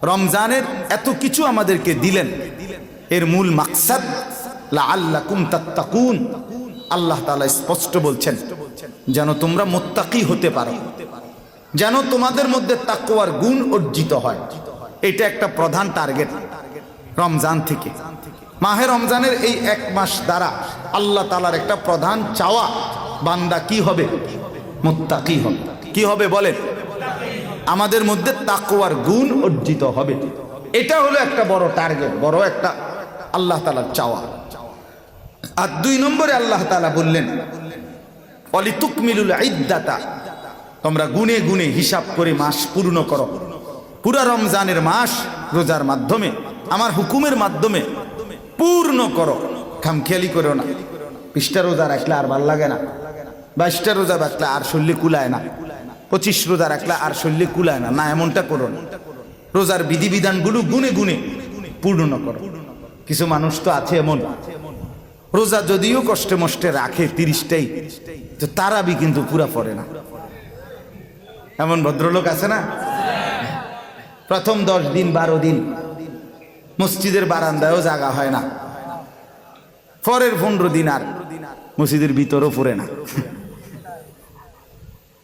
রমজানের এত কিছু আমাদেরকে দিলেন, এর মূল মাকসাদ লাআল্লাকুম তাত্তাকুন। আল্লাহ তাআলা স্পষ্ট বলছেন যেন তোমরা মুত্তাকি হতে পারো, যেন তোমাদের মধ্যে তাকওয়ার গুণ অর্জিত হয়। এটা একটা প্রধান টার্গেট রমজান থেকে। মাহে রমজানের এই এক মাস দ্বারা আল্লাহ তাআলার একটা প্রধান চাওয়া, বান্দা কি হবে? মুত্তাকি হবে। কি হবে বলেন? আমাদের মধ্যে তাকওয়ার গুণ অর্জিত হবে। এটা হলো একটা বড় টার্গেট, বড় একটা আল্লাহ তাআলার চাওয়া। আর 2 নম্বরে আল্লাহ তাআলা বললেন ওয়ালিতুকমিলুল ইদ্দাতা, তোমরা গুনে গুনে হিসাব করে মাস পূর্ণ করো। পুরা রমজানের মাস রোজার মাধ্যমে, আমার হুকুমের মাধ্যমে পূর্ণ করো। খামখেয়ালি করো না। 20টা রোজা রাখলে আর ভাল লাগে না, 22টা রোজা রাখলে আর শরীরে কুলায় না, 25 রোজা রাখলে আর শরীরে কুলায় না, না এমনটা করো না। রোজার বিধিবিধানগুলো গুনে গুনে পূর্ণ করো। কিছু মানুষ তো আছে এমন, রোজা যদিও কষ্টে মষ্টে রাখে 30টাই, তো তারাবি কিন্তু পুরা পড়ে না। এমন ভদ্রলোক আছে না? প্রথম 10 দিন 12 দিন মসজিদের বারান্দায়ও জায়গা হয় না, পরের 15 দিন আর মসজিদের ভিতরও পড়ে না,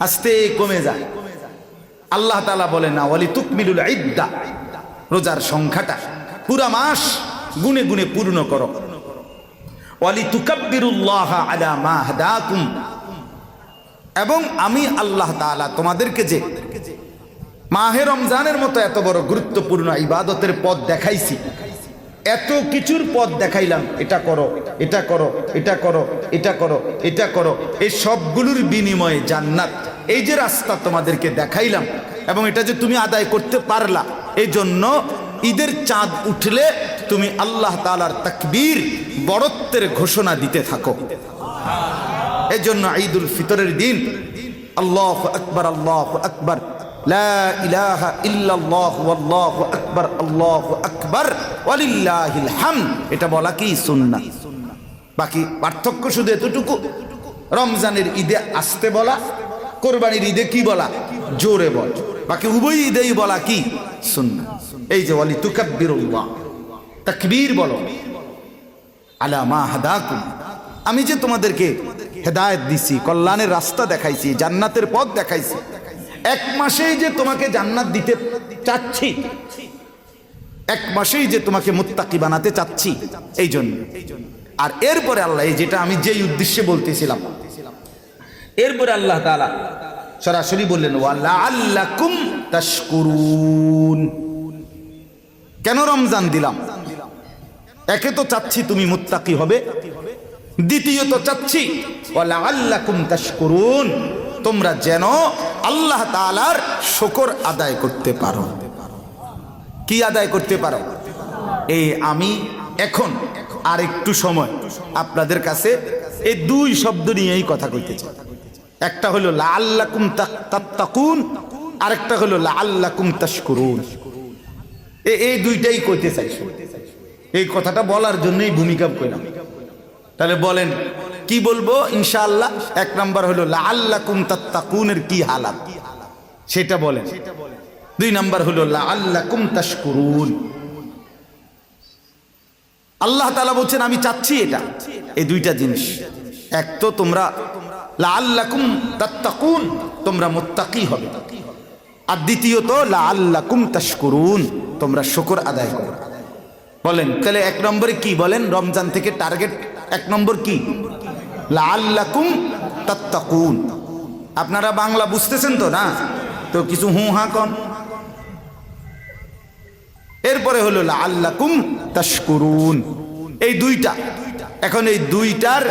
আস্তে কমে যায়। আল্লাহ তাআলা বলেন না ওয়ালিতুকমিলুল ইদ্দা, রোজার সংখ্যাটা পুরা মাস গুনে গুনে পূর্ণ করো। ওয়ালিতুকাব্বিরুল্লাহ আলা মা হাদাকুম, এবং আমি আল্লাহ তাআলা তোমাদেরকে যে মাহে রমজানের মতো এত বড় গুরুত্বপূর্ণ ইবাদতের পথ দেখাইছি, এত কিছুর পথ দেখাইলাম, এটা করো, এটা করো, এটা করো, এটা করো, এটা করো, এই সবগুলোর বিনিময়ে জান্নাত। এই যে রাস্তা তোমাদেরকে দেখাইলাম, এবং এটা যে তুমি আদায় করতে পারলা, এই জন্য ঈদের চাঁদ উঠলে তুমি আল্লাহ তাআলার তাকবীর, বড়ত্বের ঘোষণা দিতে থাকো। এই জন্য ঈদুল ফিতরের দিন আল্লাহু আকবার, আল্লাহু আকবার, লা ইলাহা ইল্লাল্লাহু আল্লাহু আকবার, আল্লাহু আকবার ওয়ালিল্লাহিল হামদ, এটা বলা কি সুন্নাহ। বাকি পার্থক্য শুধু এতটুকু, রমজানের ঈদে আস্তে বলা, কোরবানির ঈদে কি বলা? জোরে বল। বাকি উভয় ঈদেই বলা কি? সুন্নাহ। এই যে ওয়ালিতুকাব্বিরুল্লাহ, তাকবীর বলো, আলা মা হাদাকুম, আমি যে তোমাদেরকে হেদায়েত দিছি, কল্যাণের রাস্তা দেখাইছি, জান্নাতের পথ দেখাইছি, এক মাসেই যে তোমাকে জান্নাত দিতে চাচ্ছি, এক মাসেই যে তোমাকে মুত্তাকি বানাতে চাচ্ছি, এই জন্য। আর এরপরে আল্লাহ, এই যেটা আমি যেই উদ্দেশ্যে বলতেছিলাম, এরপরে আল্লাহ তাআলা সরাসরি বললেন ওয়ালাআল্লাকুম তাশকুরুন। কেন রমজান দিলাম? একে তো চাচ্ছি তুমি মুত্তাকি হবে, দ্বিতীয়ত চাচ্ছি ওয়ালাআল্লাকুম তাশকুরুন, তোমরা যেন আল্লাহ তাআলার শুকর আদায় করতে পারো। কি আদায় করতে পারো? এই আমি এখন আর একটু সময় আপনাদের কাছে এই 2 শব্দ নিয়েই কথা কইতে চাই। একটা হলো লাআল্লাকুম তাত্তাকুন, আরেকটা হলো লাআল্লাকুম তাশকুরুন। এই 2টাই কইতে চাই। এই কথাটা বলার জন্যই ভূমিকা কইলাম। তাহলে বলেন কি বলবো? ইনশাআল্লাহ 1 নাম্বার হলো লাআল্লাকুম তাত্তাকুনের কি হালাত সেটা বলেন। 2 নাম্বার হলো লাআল্লাকুম তাশকুরুন। আল্লাহ তাআলা বলছেন আমি চাচ্ছি এটা, এই 2টা জিনিস। এক তো তোমরা লাআল্লাকুম তাত্তাকুন, তোমরা মুত্তাকি হবে, আর দ্বিতীয়ত লাআল্লাকুম তাশকুরুন, তোমরা শুকর আদায় করো। বলেন তাহলে 1 নম্বরে কি বলেন? রমজান থেকে টার্গেট 1 নম্বর কি? লাআল্লাকুম তাত্তাকুন। আপনারা বাংলা বুঝতেছেন তো না? তো কিছু হু হা কম। এরপরে হলো লাআল্লাকুম তাশকুরুন। এই 2টা, এখন এই 2টার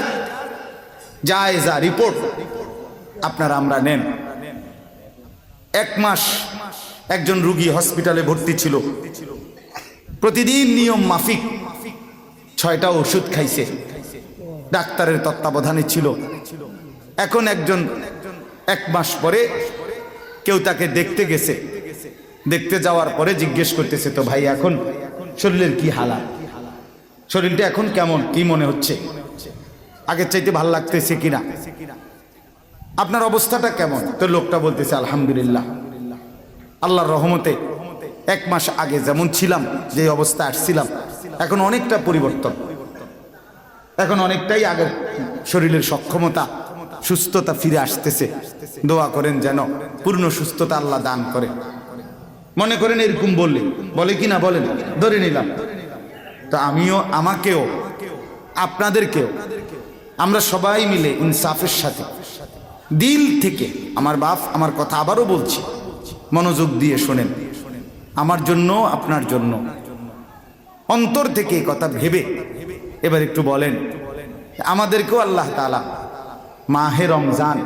জায়েজা রিপোর্ট আপনারা আমরা নেন। 1 মাস একজন রোগী হসপিটালে ভর্তি ছিল, প্রতিদিন নিয়ম মাফিক 6টা ওষুধ খাইছে, ডাক্তারের তত্ত্বাবধানে ছিল। এখন একজন 1 মাস পরে কেউ তাকে দেখতে গেছে, দেখতে যাওয়ার পরে জিজ্ঞেস করতেছে, তো ভাই এখন শরীরের কি হালাত, শরীরটা এখন কেমন, কি মনে হচ্ছে, আগের চাইতে ভাল লাগতেছে কিনা, আপনার অবস্থাটা কেমন? তো লোকটা বলতেছে আলহামদুলিল্লাহ, আল্লাহর রহমতে এক মাস আগে যেমন ছিলাম, যে অবস্থায় আসছিলাম, এখন অনেকটা পরিবর্তন, এখন অনেকটাই আগের শরীরের সক্ষমতা, সুস্থতা ফিরে আসতেছে। দোয়া করেন যেন পূর্ণ সুস্থতা আল্লাহ দান করে। মনে করেন এরকম বলে কি না বলেন, ধরে নিলাম, তো আমিও, আমাকেও, আপনাদেরকেও, আমরা সবাই মিলে ইনসাফের সাথে দিল থেকে, আমার বাপ আমার কথা আবারও বলছি, মনোযোগ দিয়ে শোনেন, আমার জন্য আপনার জন্য অন্তর থেকে এই কথা ভেবে এবার একটু বলেন, আমাদেরকেও আল্লাহ তাআলা মাহে রমজান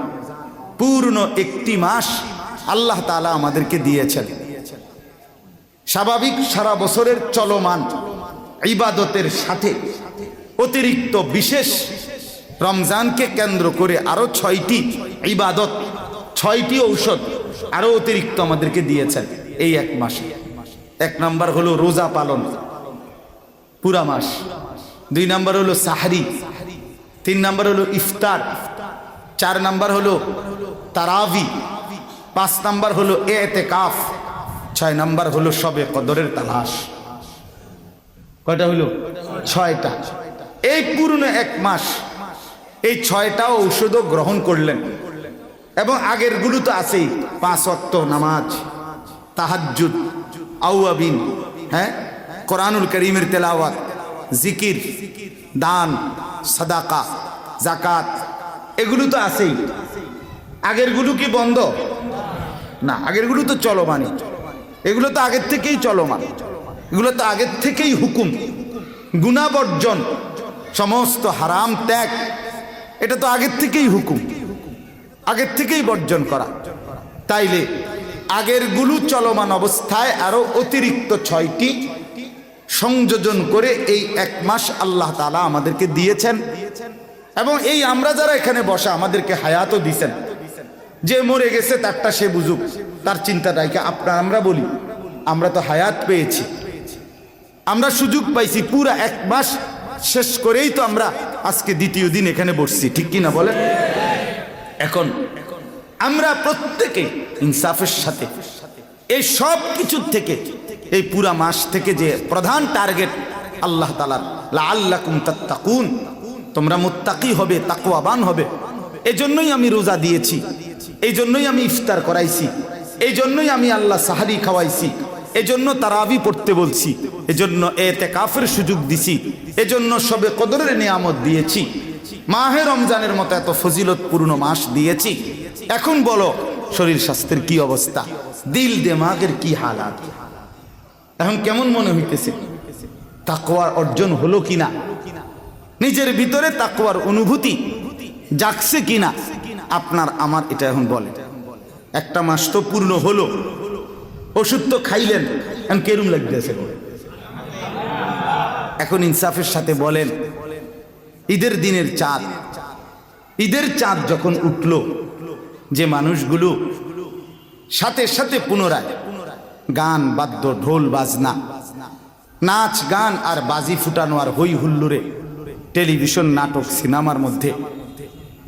পূর্ণ একটি মাস আল্লাহ তাআলা আমাদেরকে দিয়েছেন। স্বাভাবিক সারা বছরের চলমান ইবাদতের সাথে অতিরিক্ত বিশেষ রমজানকে কেন্দ্র করে আরো 6টি ইবাদত, 6টি ঔষধ আরো অতিরিক্ত আমাদেরকে দিয়েছেন এই এক মাসে। এক নাম্বার হলো রোজা পালন পুরা মাস, 2 নাম্বার হলো সাহরি, 3 নাম্বার হলো ইফতার, 4 নাম্বার হলো তারাবি, 5 নাম্বার হলো ইতিকাফ, 6 নাম্বার হলো শবে কদরের তালাশ। কয়টা হলো? 6টা। এই পূর্ণ এক মাস এই 6টা ঔষধও গ্রহণ করলেন। এবং আগের গুলো তো আছেই, 5 ওয়াক্ত নামাজ, তাহাজ্জুদ, আওয়াবিন, হ্যাঁ, কোরআনুল কারীমের তেলাওয়াত, জিকির, দান, সাদাকা, যাকাত, এগুলো তো আছেই। আগের গুলো কি বন্ধ? না, আগের গুলো তো চলমানই, এগুলো তো আগের থেকেই চলমান, এগুলো তো আগের থেকেই হুকুম, গুনাহ বর্জন, সমস্ত হারাম ত্যাগ, এটা তো আগের থেকেই হুকুম, আগের থেকেই বর্জন করা। তাইলে আগের গুলো চলমান অবস্থায় আরো অতিরিক্ত 6টি সংযোজন করে এই এক মাস আল্লাহ তাআলা আমাদেরকে দিয়েছেন। এবং এই আমরা যারা এখানে বসা, আমাদেরকে হায়াতও দিয়েছেন। যে মরে গেছে তারটা সে বুঝুক, তার চিন্তাটাকে আমরা বলি, আমরা তো হায়াত পেয়েছি, আমরা সুযোগ পাইছি, পুরা এক মাস শেষ করেই তো আমরা আজকে দ্বিতীয় দিন এখানে বসছি, ঠিক কিনা বলেন? এখন আমরা প্রত্যেকে ইনসাফের সাথে এই সব কিছুর থেকে, এই পুরা মাস থেকে যে প্রধান টার্গেট আল্লাহ তাআলার, লাআল্লাকুম তাত্তাকুন, তোমরা মুত্তাকি হবে, তাকওয়াবান হবে, এজন্যই আমি রোজা দিয়েছি, এই জন্যই আমি ইফতার করাইছি, এই জন্যই আমি আল্লাহ সাহারি খাওয়াইছি, এজন্য তারাবি পড়তে বলছি, এজন্য ইতিকাফের সুযোগ দিছি, এজন্য শবে কদরের নিয়ামত দিয়েছি, মাহে রমজানের মতো এত ফজিলতপূর্ণ মাস দিয়েছি। এখন বলো শরীর স্বাস্থ্যের কি অবস্থা, দিল দিমাগের কি হালাত, এখন কেমন মনে হইতেছে? তাকওয়ার অর্জন হলো কিনা, নিজের ভিতরে তাকওয়ার অনুভূতি জাগছে কিনা আপনার আমার, এটা এখন বলে। একটা মাস তো পূর্ণ হলো, ওষুধ তো খাইলেন, এখন কেরম লাগতেছে? এখন ইনসাফের সাথে বলেন, ঈদের দিনের চাঁদ, ঈদের চাঁদ যখন উঠল, যে মানুষগুলো সাথে সাথে পুনরায় গান বাদ্য, ঢোল বাজনা, নাচ গান আর বাজি ফুটানো আর হই হুল্লোড়ে টেলিভিশন, নাটক, সিনেমার মধ্যে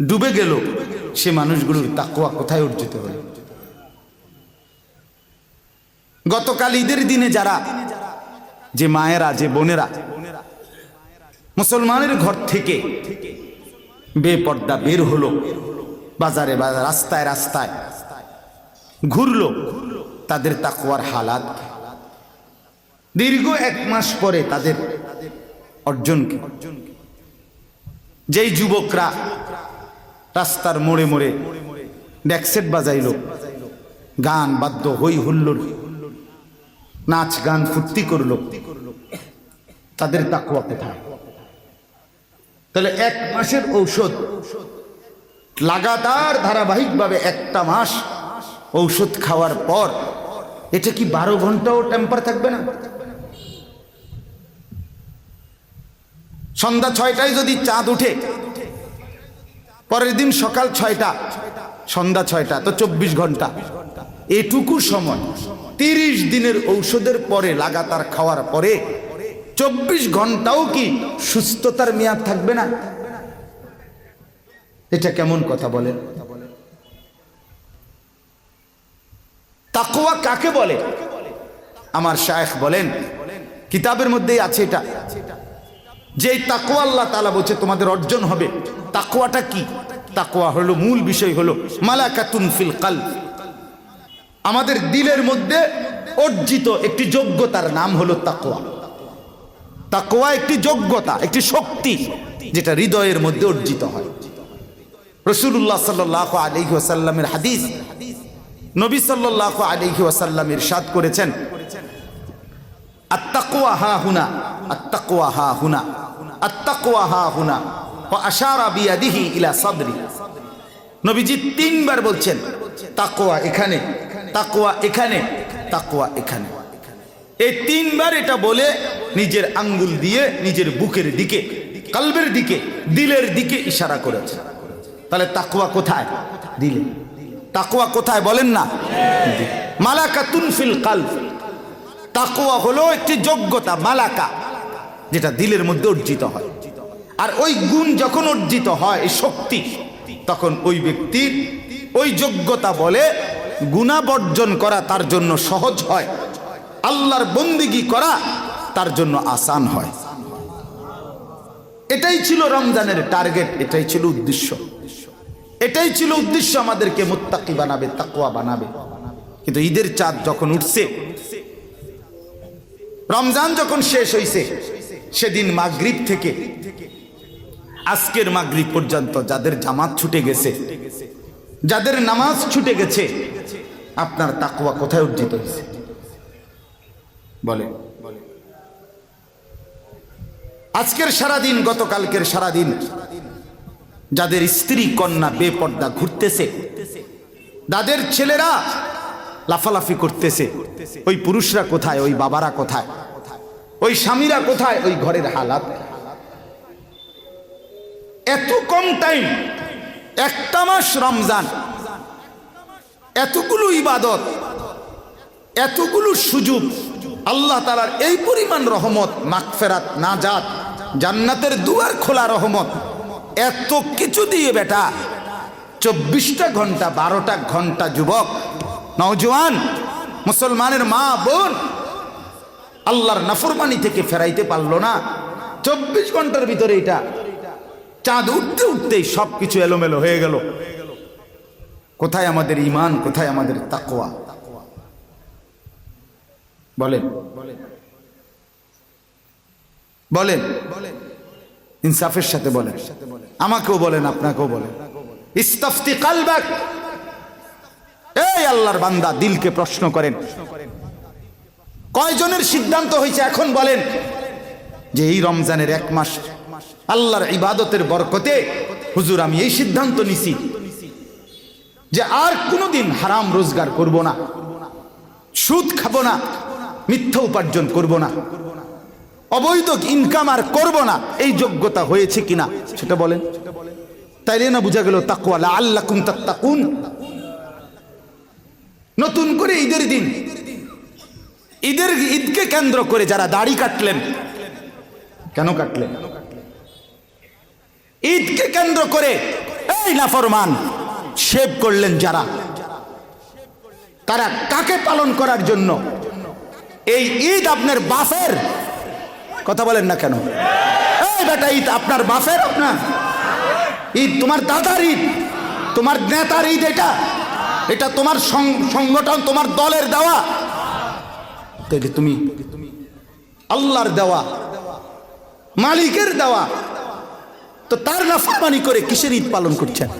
ডুবে গেল, সে মানুষগুলোর তাকওয়া কোথায় অর্জিত হল? গতকাল ঈদের দিনে যারা, যে মায়েরা, যে বোনেরা মুসলমানের ঘর থেকে বেপর্দা বের হলো, বাজারে বাজারে, রাস্তায় রাস্তায় ঘুরলো, তাদের তাকওয়ার হালাত দীর্ঘ এক মাস পরে তাদের অর্জন কি? যেই যুবকরা রাস্তার মোড়ে মোড়ে ডেকসেট বাজাইলো, গান বাদ্য, হই হুল্লোড়, নাচ গান ফুর্তি করলো, তাদের তাকওয়া কোথায়? তাহলে এক মাসের ঔষধ লাগাতার ধারাবাহিকভাবে একটা মাস ঔষধ খাওয়ার পর এটা কি 12 ঘন্টাও টেম্পার থাকবে না? সন্ধ্যা 6টায় যদি চাঁদ উঠে, পরের দিন সকাল 6টা, সন্ধ্যা 6টা, তো 24 ঘন্টা। এটুকু সময় 30 দিনের ঔষধের পরে লাগাতার খাওয়ার পরে 24 ঘন্টাও কি সুস্থতার মেয়াদ থাকবে না? এটা কেমন কথা বলেন? তাকওয়া কাকে বলে? আমার শায়েখ বলেন, কিতাবের মধ্যেই আছে এটা, যে তাকওয়া আল্লাহ তাআলা বলছে তোমাদের অর্জন হবে। তাকওয়াটা কি? তাকওয়া হলো, মূল বিষয় হলো মালাকাতুন ফিল কলব, আমাদের দিলের মধ্যে অর্জিত একটি যোগ্যতার নাম হলো তাকওয়া। তাকওয়া একটি যোগ্যতা, একটি শক্তি, যেটা হৃদয়ের মধ্যে অর্জিত হয়। রাসূলুল্লাহ সাল্লাল্লাহু আলাইহি ওয়াসাল্লামের হাদিস, নবী সাল্লাল্লাহু আলাইহি ওয়াসাল্লাম ইরশাদ করেছেন, আত-তাকওয়া হা হুনা, আত-তাকওয়া হা হুনা, আত-তাকওয়া হা হুনা, ওয়া আশারা বিয়াদিহি ইলা সাদরি। নবীজি তিনবার বলছেন তাকওয়া এখানে, তাকওয়া এখানে, তাকওয়া এখানে। এই তিনবার এটা বলে নিজের আঙ্গুল দিয়ে নিজের বুকের দিকে, কলবের দিকে, দিলের দিকে ইশারা করেছে। তাহলে তাকওয়া কোথায়? দিলে। তাকওয়া কোথায় বলেন না? মালাকাতুন ফিল কলব। তাকওয়া হলো একটি যোগ্যতা, মালাকা, যেটা দিলের মধ্যে অর্জিত হয়। আর ওই গুণ যখন অর্জিত হয়, এই শক্তি, তখন ওই ব্যক্তির ওই যোগ্যতা বলে গুনাহ বর্জন করা তার জন্য সহজ হয়, আল্লাহর বন্দেগী করা তার জন্য আসান হয়। এটাই ছিল রমজানের টার্গেট, এটাই ছিল উদ্দেশ্য, এটাই ছিল উদ্দেশ্য, আমাদেরকে মুত্তাকি বানাবে, তাকওয়া বানাবে। কিন্তু ঈদের চাঁদ যখন উঠছে, রমজান যখন শেষ হইছে, সেদিন মাগরিব থেকে আজকের মাগরিব পর্যন্ত যাদের জামাত ছুটে গেছে, যাদের নামাজ ছুটে গেছে, আপনার তাকওয়া কোথায় অর্জিত হয়েছে বলে? আজকের সারাদিন, গতকালকের সারাদিন যাদের স্ত্রী কন্যা বেপর্দা ঘুরতেছে, যাদের ছেলেরা লাফালাফি করতেছে, ওই পুরুষরা কোথায়? ওই বাবারা কোথায়? ওই স্বামীরা কোথায়? ওই ঘরের হালাত। এত কম টাইম, একটা মাস রমজান, এতগুলো ইবাদত, এতগুলো সুযোগ, আল্লাহ তাআলার এই পরিমাণ রহমত, মাগফিরাত, নাজাত, জান্নাতের দুয়ার খোলা রহমত, এত কিছু দিয়ে বেটা 24টা ঘন্টা, 12টা ঘন্টা যুবক, নওজোয়ান, মুসলমানের মা বোন আল্লাহর নাফরমানি থেকে ফেরাইতে পারলো না। 24 ঘন্টার ভিতরে এটা চাঁদ উঠতে উঠতেই সবকিছু এলোমেলো হয়ে গেল। কোথায় আমাদের ঈমান? কোথায় আমাদের তাকওয়া? বলেন বলেন, ইনসাফের সাথে বলেন, আমাকেও বলেন, আপনাকেও বলেন। ইস্তাফতি কালবাক, এই আল্লাহর বান্দা, দিলকে প্রশ্ন করেন। কয়জনের সিদ্ধান্ত হয়েছে এখন বলেন যে এই রমজানের এক মাস আল্লাহর ইবাদতের বরকতে হুজুর আমি এই সিদ্ধান্ত নিছি যে আর কোনোদিন হারাম রোজগার করব না, সুদ খাবো না, মিথ্যা উপার্জন করব না, অবৈধ ইনকাম আর করব না, এই যোগ্যতা হয়েছে কিনা সেটা বলেন। তাইলে না বুঝা গেল তাকওয়া, লাআল্লাকুম তাত্তাকুন। নতুন করে ঈদের দিন, ঈদকে কেন্দ্র করে যারা দাড়ি কাটলেন, কেন কাটলেন? ঈদকে কেন্দ্র করে এই নাফরমান শেভ করলেন যারা, তারা কাকে পালন করার জন্য? এই ঈদ আপনার বাপের, কথা বলেন না কেন? এই বেটা, ঈদ আপনার বাপের, আপনার ঈদ, তোমার দাদার ঈদ, তোমার নেতার ঈদ, এটা তোমার সংগঠন, তোমার দলের দেওয়া, তুমি আল্লাহর দেওয়া, মালিকের দেওয়া, তো তার নাফরমানি করে কিসের ঈদ পালন করছেন?